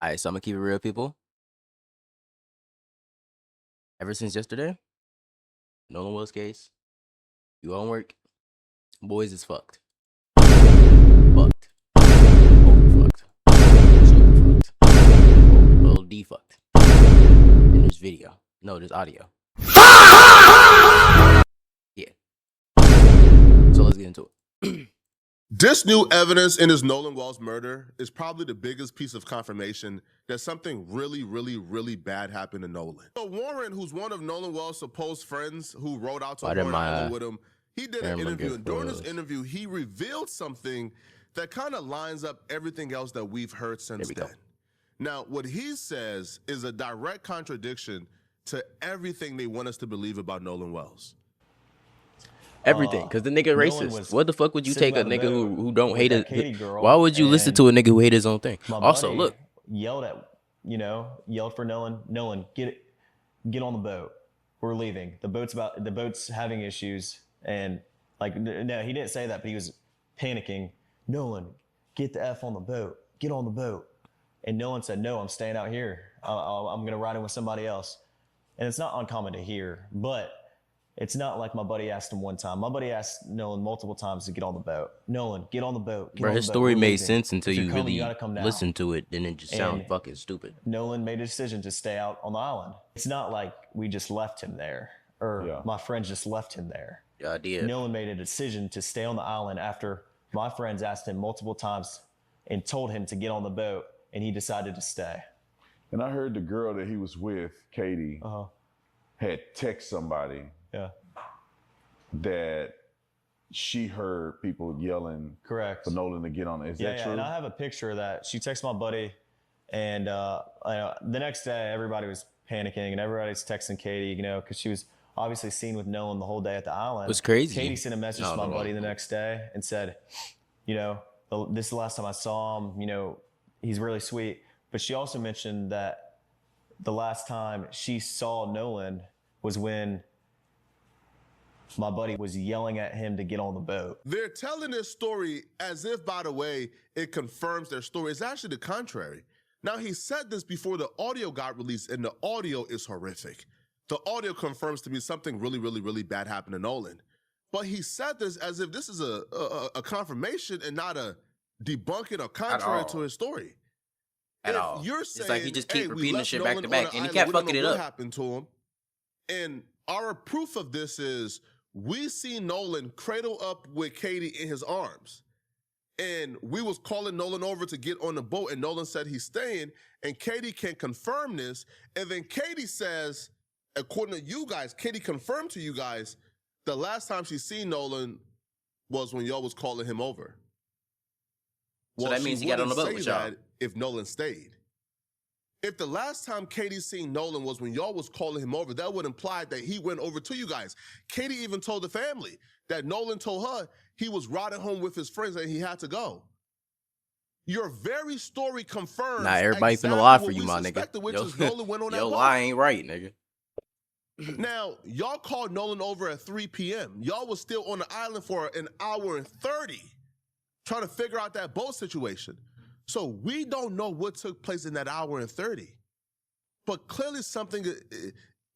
All right, so I'm gonna keep it real, people. Ever since yesterday, Nolan Wells case, you homework, boys is fucked. Fucked. Overfucked. Super fucked. OD fucked. And there's video. No, there's audio. Yeah. So let's get into it. This new evidence in his Nolan Wells murder is probably the biggest piece of confirmation that something really, really, really bad happened to Nolan. So Warren, who's one of Nolan Wells' supposed friends who rode out to Horn Island with him, he did an interview, and during this interview, he revealed something that kind of lines up everything else that we've heard since then. Now, what he says is a direct contradiction to everything they want us to believe about Nolan Wells. Everything, because the nigga racist. What the fuck would you take a nigga who don't hate it? Why would you listen to a nigga who hate his own thing? Also, look, yelled for Nolan. Nolan, get on the boat. We're leaving. The boat's having issues, and no, he didn't say that, but he was panicking. Nolan, get the F on the boat. Get on the boat. And Nolan said, no, I'm staying out here. I'm gonna ride in with somebody else. And it's not uncommon to hear, but it's not like my buddy asked him one time. My buddy asked Nolan multiple times to get on the boat. Nolan, get on the boat. Bro, his story made sense until you really listen to it, then it just sounds fucking stupid. Nolan made a decision to stay out on the island. It's not like we just left him there, or my friends just left him there. Yeah, did. Nolan made a decision to stay on the island after my friends asked him multiple times and told him to get on the boat, and he decided to stay. And I heard the girl that he was with, Katie, had text somebody that she heard people yelling for Nolan to get on it. Is that true? And I have a picture of that. She texted my buddy, and the next day everybody was panicking and everybody's texting Katie, because she was obviously seen with Nolan the whole day at the island. It was crazy. Katie sent a message to my buddy the next day and said, this is the last time I saw him, he's really sweet. But she also mentioned that the last time she saw Nolan was when my buddy was yelling at him to get on the boat. They're telling this story as if, by the way, it confirms their story. It's actually the contrary. Now, he said this before the audio got released, and the audio is horrific. The audio confirms to me something really, really, really bad happened to Nolan. But he said this as if this is a confirmation and not a debunking or contrary to his story. At all. You're saying, it's like he just keep repeating the shit back to back, and he kept fucking it up. What happened to him? And our proof of this is we see Nolan cradle up with Katie in his arms. And we was calling Nolan over to get on the boat, and Nolan said he's staying, and Katie can confirm this. And then Katie says, according to you guys, Katie confirmed to you guys the last time she seen Nolan was when y'all was calling him over. So that means he got on the boat with y'all. If Nolan stayed. If the last time Katie seen Nolan was when y'all was calling him over, that would imply that he went over to you guys. Katie even told the family that Nolan told her he was riding home with his friends and he had to go. Your very story confirms. Nah, everybody finna lie for you, my nigga. Yo, lie ain't right, nigga. Now, y'all called Nolan over at 3 p.m. Y'all was still on the island for an hour and 30 trying to figure out that boat situation. So we don't know what took place in that hour and 30. But clearly something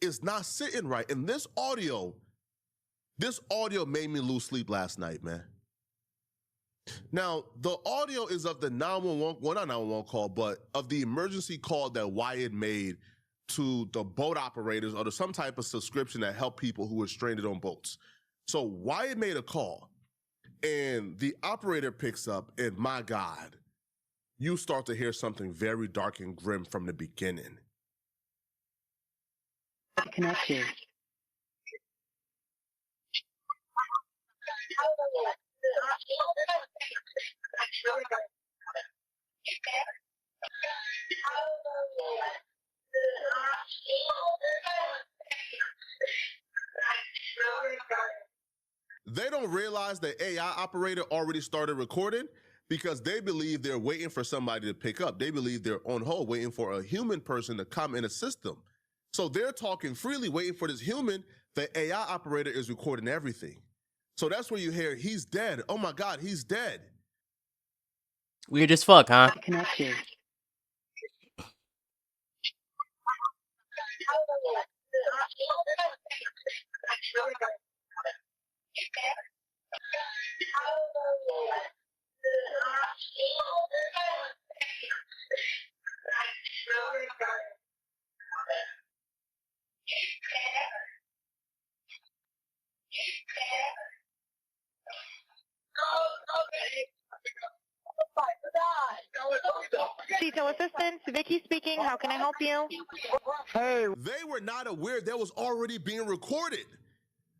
is not sitting right. And this audio made me lose sleep last night, man. Now, the audio is of the 911, well, not 911 call, but of the emergency call that Wyatt made to the boat operators or to some type of subscription that help people who are stranded on boats. So Wyatt made a call, and the operator picks up, and my God, you start to hear something very dark and grim from the beginning. Connect you. They don't realize the AI operator already started recording because they believe they're waiting for somebody to pick up. They believe they're on hold waiting for a human person to come and assist them. So they're talking freely, waiting for this human. The AI operator is recording everything. So that's where you hear, he's dead. Oh my God, he's dead. Weird as fuck, huh? Connect you. Detail assistance, Vicky speaking. How can I help you? Hey. They were not aware that was already being recorded.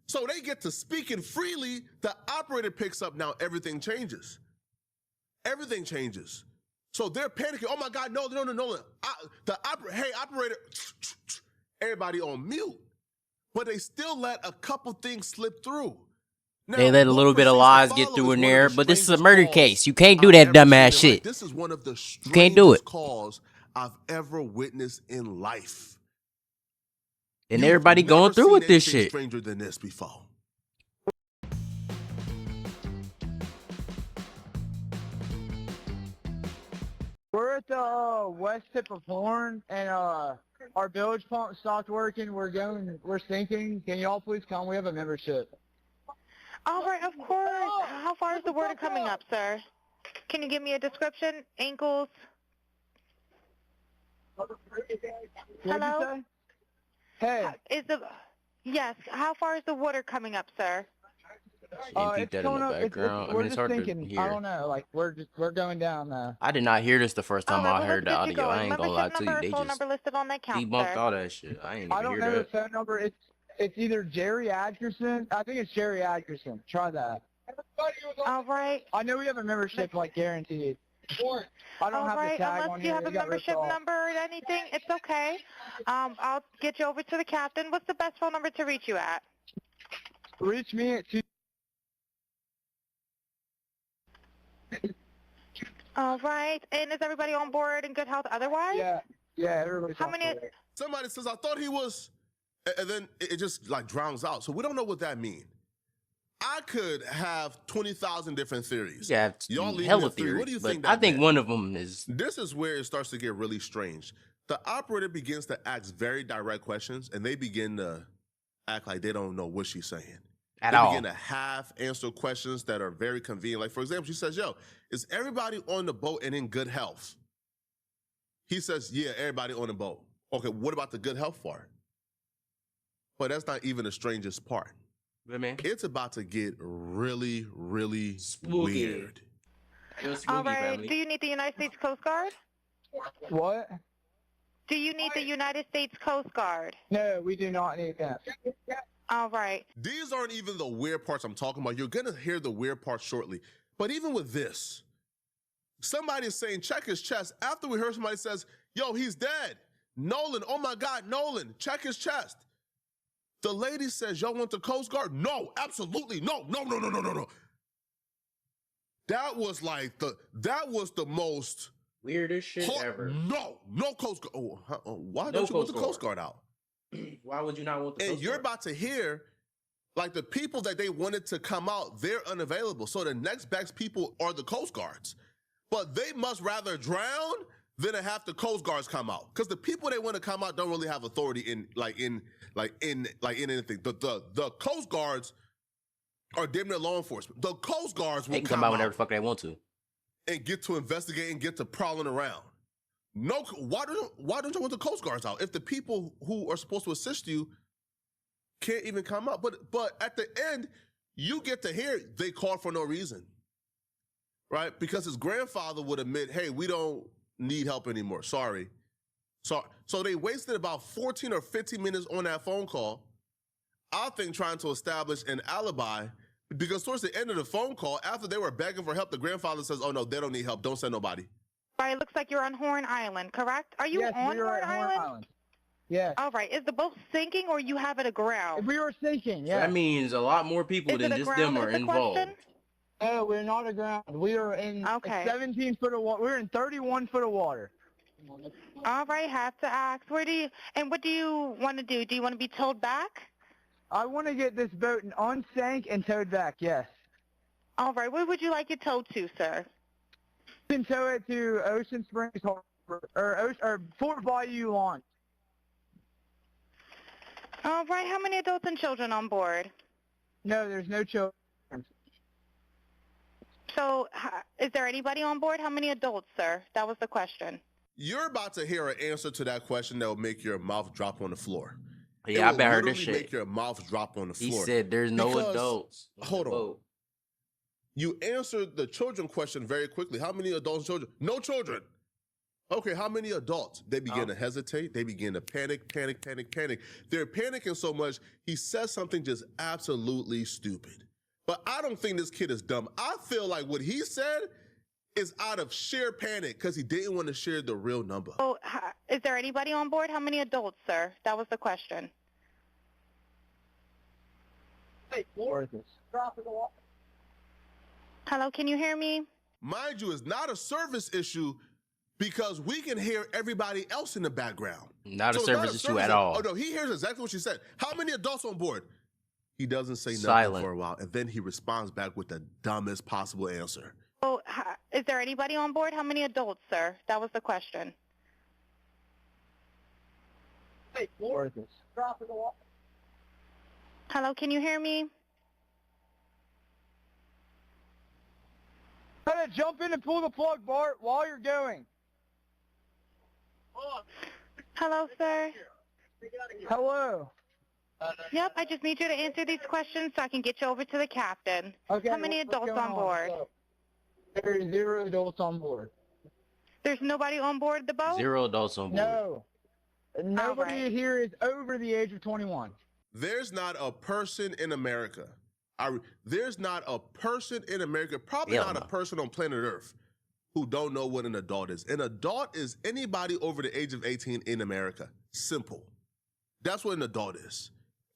So they get to speaking freely. The operator picks up. Now everything changes. Everything changes. So they're panicking. Oh my God, no. Hey, operator. Everybody on mute. But they still let a couple things slip through. Now, They let a little bit of lies get through in there, but this is a murder case. You can't do that dumbass shit. This is one of the You can't do it. strangest calls I've ever witnessed in life. And everybody going through with this shit. Stranger than this before. We're at the west tip of Horn, and our bilge pump stopped working. We're sinking. Can y'all please come? We have a membership. All right, of course. How far is the water coming up, sir? Can you give me a description? Ankles? Hello? Hey. Yes, how far is the water coming up, sir? Can't peep that in the background. I mean, it's hard to hear. I don't know. Like we're going down. I did not hear this the first time I heard the audio. I ain't gonna lie to you. They phone just number listed on that count, debunked sir. all that shit. I ain't I even don't hear know that. the phone number. It's either Jerry Atkerson. I think it's Jerry Atkerson. Try that. All right. I know we have a membership, like guaranteed. I don't have the tag on Unless you here. have a membership number or anything, it's okay. I'll get you over to the captain. What's the best phone number to reach you at? Reach me at 2. All right. And is everybody on board in good health otherwise? Yeah, everybody's How many? Somebody says, I thought he was, and then it just like drowns out. So we don't know what that means. I could have 20,000 different theories. Yeah, y'all leave hella me a theory. theories. What do you but think? I think one of them is. This is where it starts to get really strange. The operator begins to ask very direct questions, and they begin to act like they don't know what she's saying. They begin to half answer questions that are very convenient. Like, for example, she says, yo, is everybody on the boat and in good health? He says, yeah, everybody on the boat. Okay, what about the good health part? But that's not even the strangest part. Man. It's about to get really, really weird. All right. Do you need the United States Coast Guard? What? Do you need the United States Coast Guard? No, we do not need that. All right. These aren't even the weird parts I'm talking about. You're going to hear the weird parts shortly. But even with this, somebody is saying, check his chest. After we heard somebody says, yo, he's dead. Nolan, oh my God, Nolan, check his chest. The lady says, y'all want the Coast Guard? No, absolutely. No. That was the most weirdest shit ever. No Coast Guard. Why don't you want the Coast Guard out? Why would you not want the Coast Guard? And you're about to hear, like, the people that they wanted to come out, they're unavailable. So the next best people are the Coast Guards. But they must rather drown than to have the Coast Guards come out. Because the people they want to come out don't really have authority in anything. The Coast Guards are damn near law enforcement. The Coast Guards will come out whenever the fuck they want to. And get to investigate and get to prowling around. No, why don't you want the Coast Guards out? If the people who are supposed to assist you can't even come out. But at the end, you get to hear they called for no reason. Right? Because his grandfather would admit, hey, we don't need help anymore. Sorry. So they wasted about 14 or 15 minutes on that phone call, I think trying to establish an alibi, because towards the end of the phone call, after they were begging for help, the grandfather says, oh no, they don't need help. Don't send nobody. All right, looks like you're on Horn Island, correct? Are you on Horn Island? Yes. All right, is the boat sinking or you have it aground? We were sinking, yeah. So that means a lot more people than just them are involved. No, we're not aground. We are in 17 foot of water. We're in 31 foot of water. All right, have to ask. What do you want to do? Do you want to be towed back? I want to get this boat unsank and towed back, yes. All right, where would you like it towed to, sir? You can tow it to Ocean Springs Harbor, or Fort Bayou Launch. All right, how many adults and children on board? No, there's no children. So, is there anybody on board? How many adults, sir? That was the question. You're about to hear an answer to that question that will make your mouth drop on the floor. Yeah, I've been heard this shit. shit. Make your mouth drop on the floor. He said there's no adults. Hold on. You answered the children question very quickly. How many adults and children? No children. Okay, how many adults? They begin to hesitate. They begin to panic. They're panicking so much, he says something just absolutely stupid. But I don't think this kid is dumb. I feel like what he said is out of sheer panic because he didn't want to share the real number. Oh, is there anybody on board? How many adults, sir? That was the question. Hey, Hello, can you hear me? Mind you, it's not a service issue because we can hear everybody else in the background. Not a service issue at all. Oh, no, he hears exactly what she said. How many adults on board? He doesn't say nothing Silent for a while, and then he responds back with the dumbest possible answer. Oh, is there anybody on board? How many adults, sir? That was the question. Hey, Hello, can you hear me? Gotta jump in and pull the plug, Bart, while you're going. Hello, sir. Hello. Yep, I just need you to answer these questions so I can get you over to the captain. Okay. How many what's adults going on board? There's 0 adults on board. There's nobody on board the boat? 0 adults on board. No. Nobody right. here is over the age of 21. There's not a person in America. There's not a person in America, probably not a person on planet Earth, who don't know what an adult is. An adult is anybody over the age of 18 in America. Simple. That's what an adult is.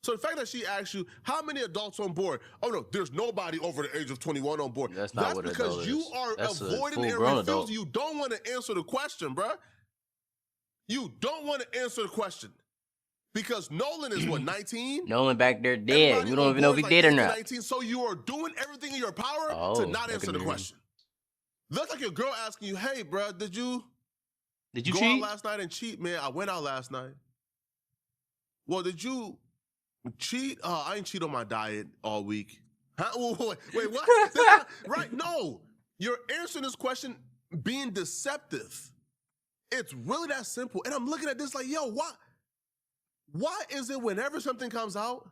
So the fact that she asked you, how many adults on board? Oh, no, there's nobody over the age of 21 on board. That's not what an adult is. That's because you are avoiding and refusing. You don't want to answer the question, bruh. You don't want to answer the question. Because Nolan is, what, 19? Nolan back there dead. Everybody We don't even know if he like did or not. 19, so you are doing everything in your power to not answer the question. Looks like your girl asking you, hey, bruh, did you cheat? Out last night and cheat? Man, I went out last night. Well, did you cheat? I ain't cheat on my diet all week. Huh? Wait, what? Right? No. You're answering this question being deceptive. It's really that simple. And I'm looking at this like, yo, why is it whenever something comes out,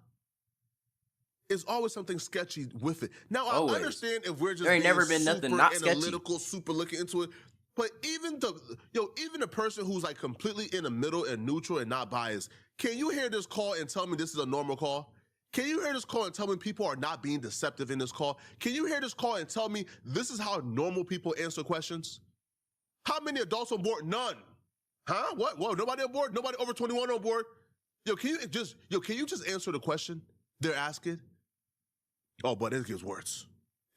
it's always something sketchy with it? Now, I understand if we're just there ain't being never been nothing super not sketchy. Analytical, super looking into it. But even the person who's like completely in the middle and neutral and not biased, can you hear this call and tell me this is a normal call? Can you hear this call and tell me people are not being deceptive in this call? Can you hear this call and tell me this is how normal people answer questions? How many adults on board? None. Huh? What? Whoa, nobody on board? Nobody over 21 on board? Can you just answer the question they're asking? Oh, but it gets worse.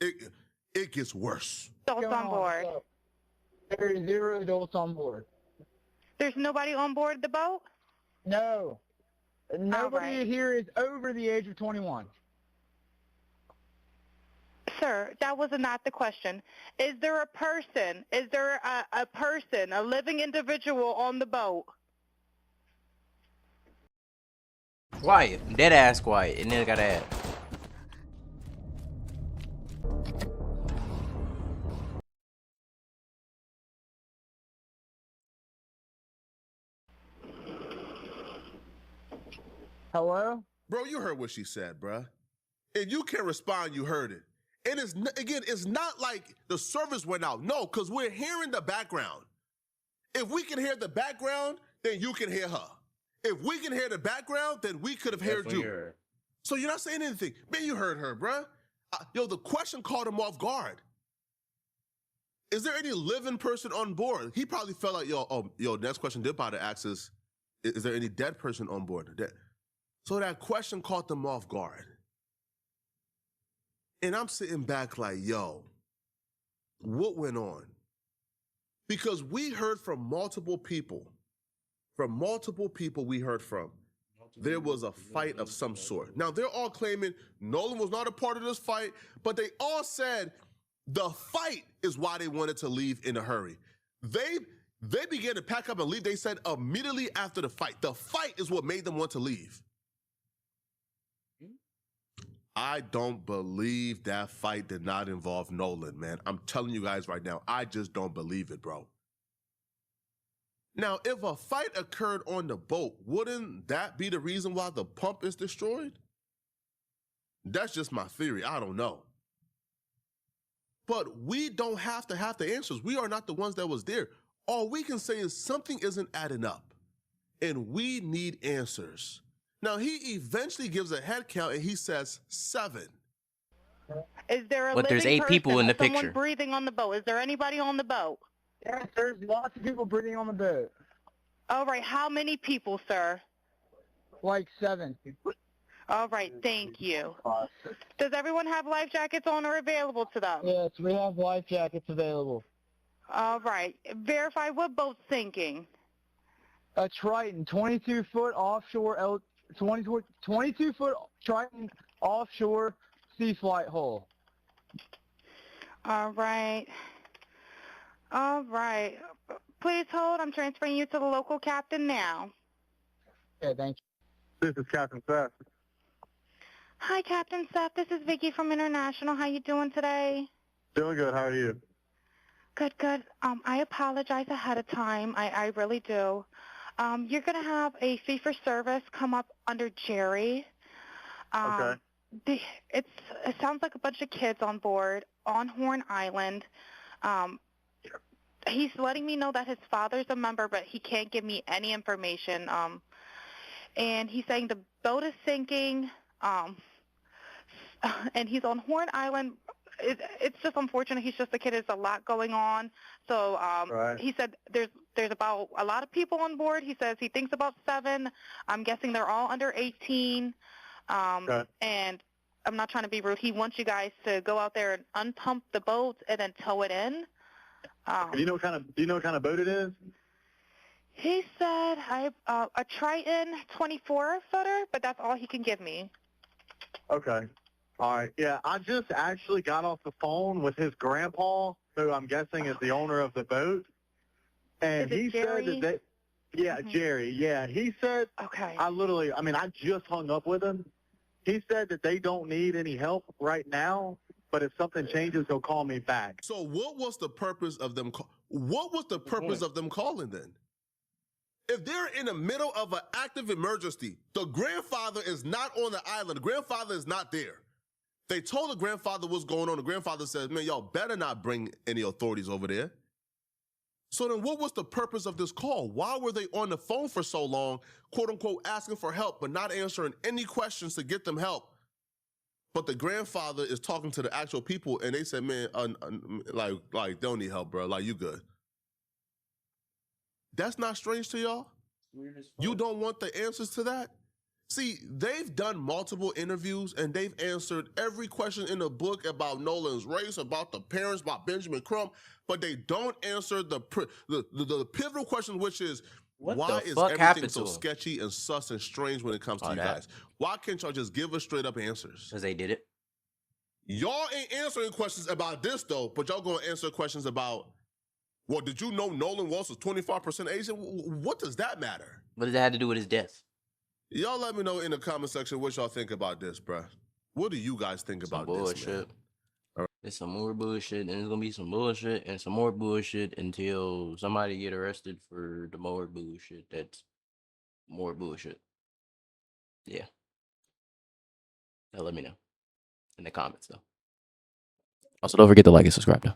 It gets worse. Adults on board. There's 0 adults on board. There's nobody on board the boat? No. Nobody right. here is over the age of 21. Sir, that was not the question. Is there a person? Is there a person, a living individual on the boat? Quiet. Dead ass quiet. And then I gotta add. Hello? Bro, you heard what she said, bruh. If you can respond, you heard it. And it's not like the service went out. No, because we're hearing the background. If we can hear the background, then you can hear her. If we can hear the background, then we could have heard you. So you're not saying anything. Man, you heard her, bruh. The question caught him off guard. Is there any living person on board? He probably felt like, next question did probably ask us, is there any dead person on board? So that question caught them off guard. And I'm sitting back like, yo, what went on? Because we heard from multiple people. From multiple people we heard from, there was a fight of some sort. Now, they're all claiming Nolan was not a part of this fight, but they all said the fight is why they wanted to leave in a hurry. They began to pack up and leave. They said immediately after the fight is what made them want to leave. I don't believe that fight did not involve Nolan, man. I'm telling you guys right now, I just don't believe it, bro. Now, if a fight occurred on the boat, wouldn't that be the reason why the pump is destroyed? That's just my theory. I don't know. But we don't have to have the answers. We are not the ones that was there. All we can say is something isn't adding up, and we need answers. Now, he eventually gives a head count, and he says 7. Is there a But there's living 8 people person, in the someone picture. breathing on the boat? Is there anybody on the boat? Yes, there's lots of people breathing on the boat. All right, how many people, sir? Like 7. All right, thank you. Does everyone have life jackets on or available to them? Yes, we have life jackets available. All right, verify what boat's sinking. A Triton, 22-foot offshore, 22-foot Triton offshore sea flight hull. All right. All right. Please hold. I'm transferring you to the local captain now. Okay, thank you. This is Captain Seth. Hi, Captain Seth. This is Vicky from International. How you doing today? Doing good. How are you? Good, good. I apologize ahead of time. I really do. You're going to have a fee for service come up under Jerry. Okay. It sounds like a bunch of kids on board on Horn Island. He's letting me know that his father's a member, but he can't give me any information. And he's saying the boat is sinking, and he's on Horn Island. It's just unfortunate. He's just a kid. There's a lot going on. So Right. he said there's about a lot of people on board. He says he thinks about 7. I'm guessing they're all under 18. Okay. And I'm not trying to be rude. He wants you guys to go out there and unpump the boat and then tow it in. Do you know what kind of boat it is? He said a Triton 24-footer, but that's all he can give me. Okay. All right. Yeah, I just actually got off the phone with his grandpa, who I'm guessing is the owner of the boat, and Is it he Jerry? said that Jerry. Yeah, he said. Okay. I just hung up with him. He said that they don't need any help right now, but if something changes, he'll call me back. So what was the purpose of them? What was the purpose of them calling then? If they're in the middle of an active emergency, the grandfather is not on the island. The grandfather is not there. They told the grandfather what's going on. The grandfather says, man, y'all better not bring any authorities over there. So then what was the purpose of this call? Why were they on the phone for so long, quote unquote, asking for help, but not answering any questions to get them help? But the grandfather is talking to the actual people, and they said, man, like they don't need help, bro. Like, you good. That's not strange to y'all? You don't want the answers to that? See, they've done multiple interviews, and they've answered every question in the book about Nolan's race, about the parents, about Benjamin Crump, but they don't answer the pivotal question, which is, why is everything so sketchy and sus and strange when it comes to you guys? Why can't y'all just give us straight up answers? Because they did it. Y'all ain't answering questions about this, though, but y'all gonna answer questions about, well, did you know Nolan Wells was 25% Asian? What does that matter? What does that have to do with his death? Y'all let me know in the comment section what y'all think about this, bruh. What do you guys think about this, man? It's some more bullshit, and there's gonna be some bullshit and some more bullshit until somebody get arrested for the more bullshit. That's more bullshit. Yeah. Now let me know in the comments, though. Also, don't forget to like and subscribe, though.